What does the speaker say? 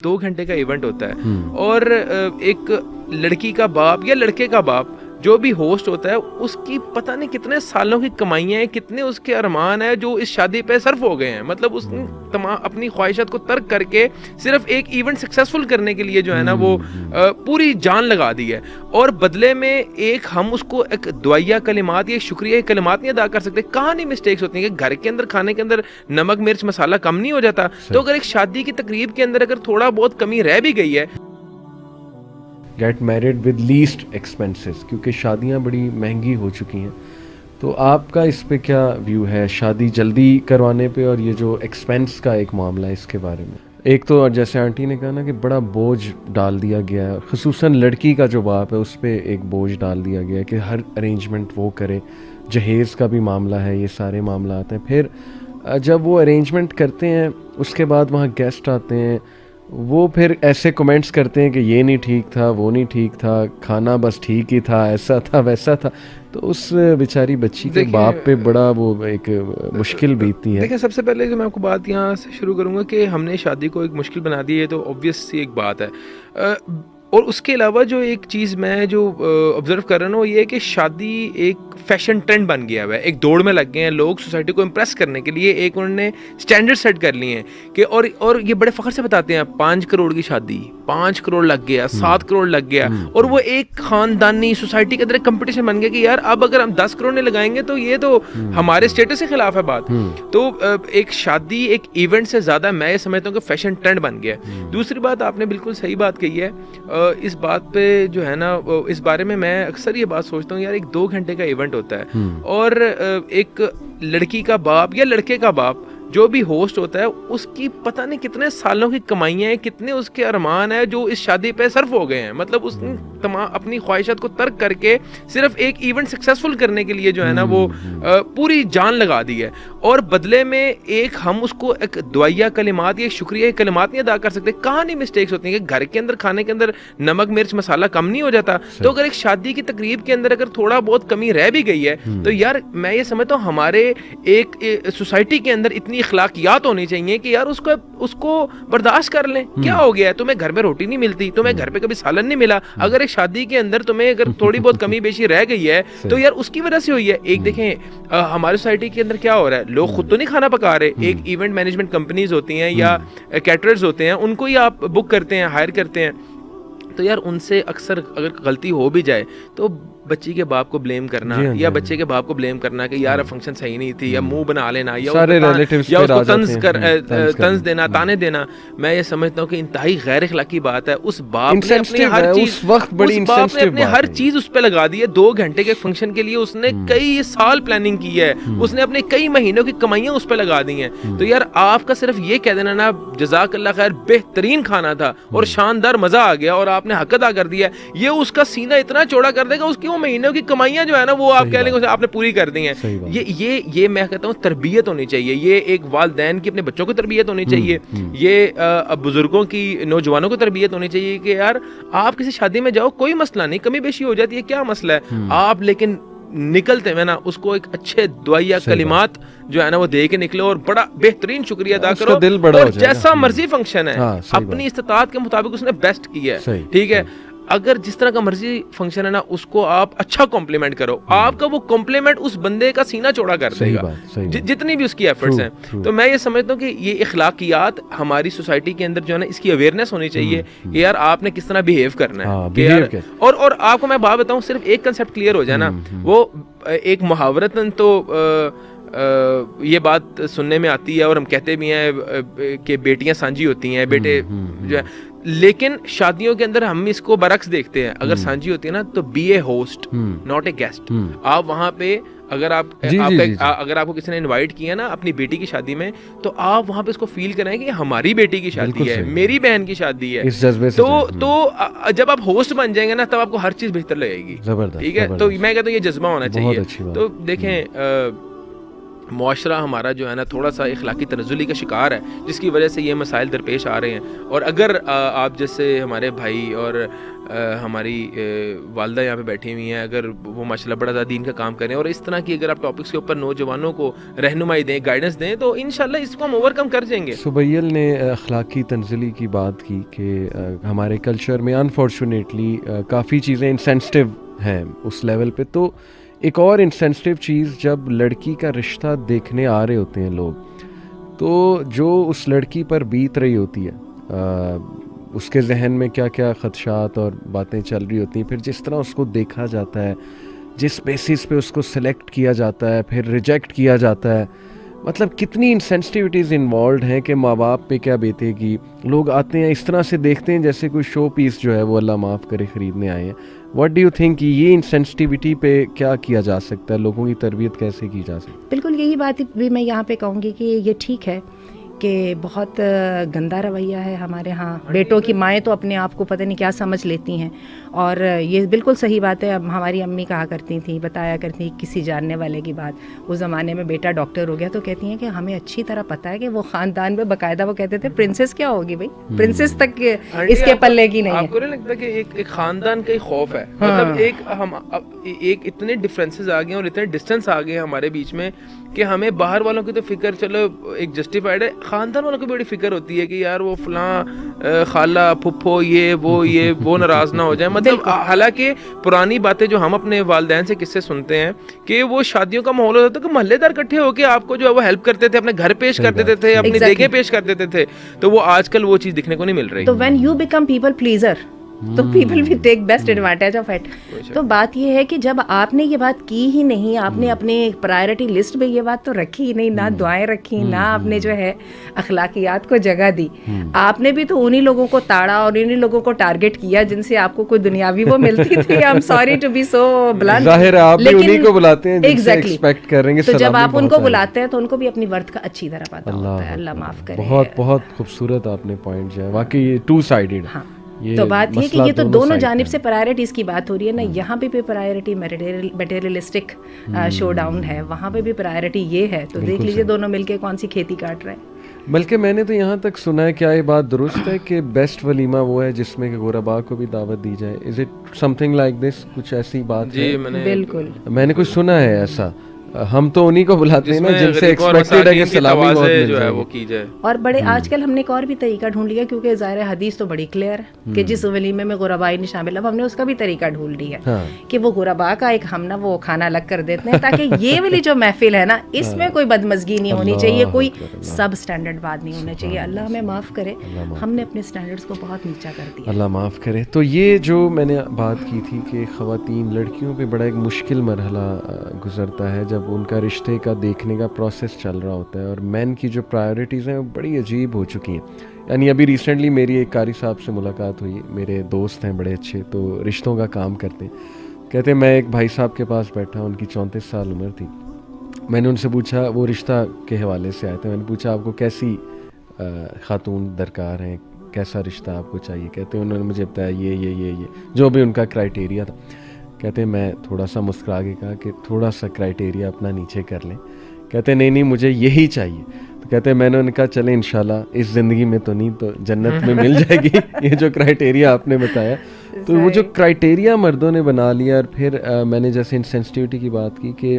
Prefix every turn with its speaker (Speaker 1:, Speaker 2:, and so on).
Speaker 1: 2 घंटे का इवेंट होता है और एक लड़की का बाप या लड़के का बाप जो भी होस्ट होता है उसकी पता नहीं कितने सालों की कमाइयाँ हैं, कितने उसके अरमान है जो इस शादी पे सर्फ हो गए हैं। मतलब उसने तमाम अपनी ख्वाहिशात को तर्क करके सिर्फ एक इवेंट सक्सेसफुल करने के लिए जो है ना वो पूरी जान लगा दी है, और बदले में एक हम उसको एक दुआया कलिमात या शुक्रिया कलिमात नहीं अदा कर सकते। कहाँ नहीं मिस्टेक्स होती हैं कि घर के अंदर खाने के अंदर नमक मिर्च मसाला कम नहीं हो जाता, तो अगर एक शादी की तकरीब के अंदर अगर थोड़ा बहुत कमी रह भी गई है,
Speaker 2: get married with least expenses, क्योंकि शादियां बड़ी महंगी हो चुकी हैं। तो आपका इस पे क्या व्यू है, शादी जल्दी करवाने पे और ये जो एक्सपेंस का एक मामला है इसके बारे में? एक तो जैसे आंटी ने कहा ना कि बड़ा बोझ डाल दिया गया है, खुसूसन लड़की का जो बाप है उस पर एक बोझ डाल दिया गया है कि हर अरेंजमेंट वो करे, जहेज़ का भी मामला है, ये सारे मामला आते हैं। फिर जब वो अरेंजमेंट करते हैं उसके बाद वहाँ गेस्ट आते हैं, वो फिर ऐसे कमेंट्स करते हैं कि ये नहीं ठीक था, वो नहीं ठीक था, खाना बस ठीक ही था, ऐसा था वैसा था। तो उस बेचारी बच्ची के बाप पे बड़ा वो एक मुश्किल बीतती है।
Speaker 1: देखिए, सबसे पहले जो मैं आपको बात यहाँ से शुरू करूँगा कि हमने शादी को एक मुश्किल बना दी है, तो ऑब्वियस सी एक बात है। और उसके अलावा जो एक चीज़ मैं जो ऑब्जर्व कर रहा हूँ वो ये है कि शादी एक फैशन ट्रेंड बन गया है, एक दौड़ में लग गए हैं लोग सोसाइटी को इम्प्रेस करने के लिए, एक उन्होंने स्टैंडर्ड सेट कर लिए हैं कि और ये बड़े फ़ख्र से बताते हैं 5 करोड़ की शादी, 5 करोड़ लग गया, 7 करोड़ लग गया, और वो एक ख़ानदानी सोसाइटी के अंदर एक कंपटीशन बन गया कि यार अब अगर हम 10 करोड़ नहीं लगाएंगे तो ये तो हमारे स्टेटस के खिलाफ है बात। तो एक शादी एक इवेंट से ज़्यादा मैं ये समझता हूँ कि फैशन ट्रेंड बन गया है। दूसरी बात, आपने बिल्कुल सही बात कही है, इस बात पे जो है ना इस बारे में मैं अक्सर ये बात सोचता हूँ यार, एक 2 घंटे का इवेंट होता है और एक लड़की का बाप या लड़के का बाप जो भी होस्ट होता है उसकी पता नहीं कितने सालों की कमाइयाँ हैं, कितने उसके अरमान है जो इस शादी पे सर्फ हो गए हैं। मतलब उसने तमाम अपनी ख्वाहिशात को तर्क करके सिर्फ एक इवेंट सक्सेसफुल करने के लिए जो है ना वो पूरी जान लगा दी है, और बदले में एक हम उसको एक दुआया कलिमात या शुक्रिया कलिमात नहीं अदा कर सकते। कहाँ नहीं मिस्टेक्स होती हैं कि घर के अंदर खाने के अंदर नमक मिर्च मसाला कम नहीं हो जाता, तो अगर एक शादी की तकरीब के अंदर अगर थोड़ा बहुत कमी रह भी गई है तो यार मैं ये समझता हूँ हमारे एक सोसाइटी के अंदर इतनी अखलाकियात होनी चाहिए कि यार उसको बर्दाश्त कर लें। क्या हो गया है, तुम्हें घर में रोटी नहीं मिलती, तुम्हें घर पे कभी सालन नहीं मिला, अगर एक शादी के अंदर तुम्हें अगर थोड़ी बहुत कमी बेशी रह गई है तो यार उसकी वजह से हुई है। एक देखें हमारी सोसाइटी के अंदर क्या हो रहा है, लोग खुद तो नहीं खाना पका रहे, एक इवेंट मैनेजमेंट कंपनीज होती हैं या कैटरर्स होते हैं, उनको ही आप बुक करते हैं, हायर करते हैं, तो यार उनसे अक्सर अगर गलती हो भी जाए तो बच्ची के बाप को ब्लेम करना या बच्चे के बाप को ब्लेम करना कि यार फंक्शन सही नहीं थी, या मुंह बना लेना, या उसको तंज देना, ताने देना, मैं ये समझता हूँ कि इंतहाई गैर अखलाकी बात है। उस बाप ने अपनी हर चीज उस पर लगा दी है। 2 घंटे के फंक्शन के लिए उसने कई साल प्लानिंग की है, उसने अपने कई महीनों की कमाइयां उस पर लगा दी हैं। तो यार आपका सिर्फ ये कह देना ना जज़ाकल्लाह खैर बेहतरीन खाना था और शानदार मजा आ गया और आपने हक अदा कर दिया, ये उसका सीना इतना चौड़ा कर देगा, उसकी महीनों की कमाइयां जो है ना वो आप कह लेंगे आपने पूरी कर दी हैं। ये मैं कहता हूँ तरबियत होनी चाहिए, ये एक वालिदैन की अपने बच्चों को तरबियत होनी चाहिए, ये बुजुर्गों की नौजवानों को तरबियत होनी चाहिए कि यार आप किसी शादी में जाओ, कोई मसला नहीं, कमी बेशी हो जाती है, क्या मसला है, आप लेकिन निकलते हुए ना उसको एक अच्छे दुआया कलिमात जो है ना वो दे के निकलो और बड़ा बेहतरीन शुक्रिया अदा करो, दिल बड़ा और जैसा मर्जी फंक्शन है अपनी इस्तिताअत के मुताबिक उसने बेस्ट किया है, ठीक है। अगर जिस तरह का मर्जी फंक्शन है ना उसको आप अच्छा कॉम्प्लीमेंट करो, आपका वो कॉम्प्लीमेंट उस बंदे का सीना चौड़ा कर देगा जितनी भी उसकी एफर्ट्स हैं। तो मैं ये समझता हूँ कि ये इखलाकियात हमारी सोसाइटी के अंदर जो है ना इसकी अवेयरनेस होनी चाहिए कि यार आपने किस तरह बिहेव करना है। और आपको मैं बात बताऊँ, सिर्फ एक कंसेप्ट क्लियर हो जाए ना, वो एक मुहावरतन तो ये बात सुनने में आती है और हम कहते भी हैं कि बेटियां सांझी होती हैं, बेटे जो है, लेकिन शादियों के अंदर हम इसको बरक्स देखते हैं। अगर सांझी होती है ना तो be a host not a guest. आप वहाँ पे अगर अगर आपको किसी ने इनवाइट किया ना अपनी बेटी की शादी में, तो आप वहाँ पे इसको फील कराएं कि हमारी बेटी की शादी है, मेरी बहन की शादी है, तो जब आप होस्ट बन जाएंगे ना तब आपको हर चीज बेहतर लगेगी, ठीक है। तो मैं कहता हूँ ये जज्बा होना चाहिए। तो देखें معاشرہ ہمارا جو ہے نا تھوڑا سا اخلاقی تنزلی کا شکار ہے، جس کی وجہ سے یہ مسائل درپیش آ رہے ہیں. اور اگر آپ جیسے ہمارے بھائی اور ہماری والدہ یہاں پہ بیٹھی ہوئی ہیں، اگر وہ ماشاءاللہ بڑا زیادہ دین کا کام کریں اور اس طرح کی اگر آپ ٹاپکس کے اوپر نوجوانوں کو رہنمائی دیں، گائیڈنس دیں، تو انشاءاللہ اس کو ہم اوور کم کر جائیں گے.
Speaker 2: سبیل نے اخلاقی تنزلی کی بات کی کہ ہمارے کلچر میں انفارچونیٹلی کافی چیزیں انسینسٹیو ہیں اس لیول پہ. تو ایک اور انسینسٹیو چیز، جب لڑکی کا رشتہ دیکھنے آ رہے ہوتے ہیں لوگ، تو جو اس لڑکی پر بیت رہی ہوتی ہے، اس کے ذہن میں کیا کیا خدشات اور باتیں چل رہی ہوتی ہیں، پھر جس طرح اس کو دیکھا جاتا ہے، جس بیسس پہ اس کو سلیکٹ کیا جاتا ہے، پھر ریجیکٹ کیا جاتا ہے، مطلب کتنی انسینسٹیوٹیز انوالوڈ ہیں کہ ماں باپ پہ کیا بیتے گی. لوگ آتے ہیں اس طرح سے دیکھتے ہیں جیسے کوئی شو پیس جو ہے وہ اللہ معاف کرے خریدنے آئے ہیں. واٹ ڈو یو تھنک یہ انسینسٹیوٹی پہ کیا کیا جا سکتا ہے، لوگوں کی تربیت کیسے کی جا سکتی ہے؟
Speaker 3: بالکل یہی بات بھی میں یہاں پہ کہوں گی کہ یہ ٹھیک ہے کہ بہت گندہ رویہ ہے ہمارے ہاں. بیٹوں کی مائیں تو اپنے آپ کو پتہ نہیں کیا سمجھ لیتی ہیں، اور یہ بالکل صحیح بات ہے. اب ہماری امی کہا کرتی تھیں، بتایا کرتی تھیں کسی جاننے والے کی بات. اس زمانے میں بیٹا ڈاکٹر ہو گیا تو کہتی ہیں کہ ہمیں اچھی طرح پتہ ہے کہ وہ خاندان میں باقاعدہ وہ کہتے تھے پرنسس کیا ہوگی بھائی، پرنسس تک اس کے پلے کی نہیں ہے.
Speaker 1: آپ کو نہیں لگتا کہ ایک خاندان کا ہی خوف ہے؟ مطلب ایک اتنے ڈفرینسز آ گئے اور اتنے ڈسٹینس آ گئے ہمارے بیچ میں کہ ہمیں باہر والوں کی تو فکر چلو ایک جسٹیفائڈ ہے، خاندان والوں کی بڑی فکر ہوتی ہے کہ یار وہ فلاں خالہ پھپھو یہ وہ ناراض نہ ہو جائے. مطلب حالانکہ پرانی باتیں جو ہم اپنے والدین سے قصے سنتے ہیں کہ وہ شادیوں کا ماحول ہوتا تھا کہ محلے دار اکٹھے ہو کے آپ کو جو ہے وہ ہیلپ کرتے تھے، اپنے گھر پیش کر دیتے تھے، اپنی دیگیں پیش کر دیتے تھے. تو وہ آج کل وہ چیز دیکھنے کو نہیں مل رہی.
Speaker 3: تو when you become people pleaser تو people will take best advantage of it. تو بات یہ ہے کہ جب آپ نے یہ بات کی ہی نہیں، آپ نے اپنے پرائرٹی لسٹ میں یہ بات تو رکھی ہی نہیں، نہ دعائیں رکھی، نہ آپ نے جو ہے اخلاقیات کو جگہ دی. آپ نے بھی تو انہی لوگوں کو تاڑا اور انہی لوگوں کو ٹارگٹ کیا جن سے آپ کو کوئی دنیاوی وہ ملتی تھی. I am sorry to be so blunt,
Speaker 2: ظاہر ہے آپ بھی انہی کو بلاتے ہیں جن سے ایکسپیکٹ کر رہے ہیں.
Speaker 3: تو جب آپ ان کو بلاتے ہیں تو ان کو بھی اپنی ورتھ کا اچھی طرح پتہ ہوتا ہے. اللہ معاف کرے.
Speaker 2: بہت بہت خوبصورت آپ نے پوائنٹ جو ہے واقعی ٹو سائیڈڈ.
Speaker 3: تو بات یہ کہ یہ تو دونوں جانب سے پرائرٹیز کی بات ہو رہی ہے نا. یہاں پہ بھی پرائرٹی میٹیریلسٹک شو ڈاؤن ہے، وہاں پہ بھی پرائرٹی یہ ہے. تو دیکھ لیجیے دونوں مل کے کون سی کھیتی کاٹ رہے ہیں.
Speaker 2: بلکہ میں نے تو یہاں تک سنا ہے، کیا یہ بات درست ہے کہ بیسٹ ولیمہ وہ ہے جس میں کہ غرباء کو بھی دعوت دی جائے؟ Is it some thing like this? کچھ ایسی بات ہے؟
Speaker 3: بالکل
Speaker 2: میں نے کچھ سنا ہے ایسا. ہم تو انہی کو بلاتے ہیں نا جن سے ایکسپیکٹڈ ہے کہ سلامی بہت مل جائے وہ کی جائے.
Speaker 3: اور بڑے آج کل ہم نے ایک اور بھی طریقہ ڈھونڈ لیا، کیونکہ ظاہر حدیث تو بڑی کلیئر ہے کہ جس ولیمے میں غرباء نہیں شامل. اب ہم نے اس کا بھی طریقہ ڈھونڈ لیا کہ وہ غرباء کا ایک ہم نا وہ کھانا الگ کر دیتے ہیں، تاکہ یہ والی جو محفل ہے نا اس میں کوئی بدمزگی نہیں ہونی چاہیے، کوئی سب اسٹینڈرڈ بات نہیں ہونا چاہیے. اللہ ہمیں معاف کرے، ہم نے اپنے اسٹینڈرڈس کو بہت نیچا کر دیا.
Speaker 2: اللہ معاف کرے. تو یہ جو میں نے بات کی تھی کہ خواتین لڑکیوں پہ بڑا ایک مشکل مرحلہ گزرتا ہے جب ان کا رشتے کا دیکھنے کا پروسیس چل رہا ہوتا ہے، اور مین کی جو پرائیورٹیز ہیں وہ بڑی عجیب ہو چکی ہیں. یعنی ابھی ریسنٹلی میری ایک قاری صاحب سے ملاقات ہوئی، میرے دوست ہیں بڑے اچھے، تو رشتوں کا کام کرتے ہیں. کہتے ہیں میں ایک بھائی صاحب کے پاس بیٹھا، ان کی 34 سال عمر تھی. میں نے ان سے پوچھا، وہ رشتہ کے حوالے سے آئے تھے، میں نے پوچھا آپ کو کیسی خاتون درکار ہیں، کیسا رشتہ آپ کو چاہیے؟ کہتے ہیں انہوں نے مجھے بتایا یہ جو بھی ان کا کرائٹیریا تھا. کہتے ہیں میں تھوڑا سا مسکرا کے کہا کہ تھوڑا سا کرائٹیریا اپنا نیچے کر لیں. کہتے ہیں نہیں مجھے یہی چاہیے. تو کہتے ہیں میں نے ان کا چلیں انشاءاللہ اس زندگی میں تو نہیں تو جنت میں مل جائے گی یہ جو کرائٹیریا آپ نے بتایا. تو وہ جو کرائٹیریا مردوں نے بنا لیا، اور پھر میں نے جیسے انسینسٹیوٹی کی بات کی کہ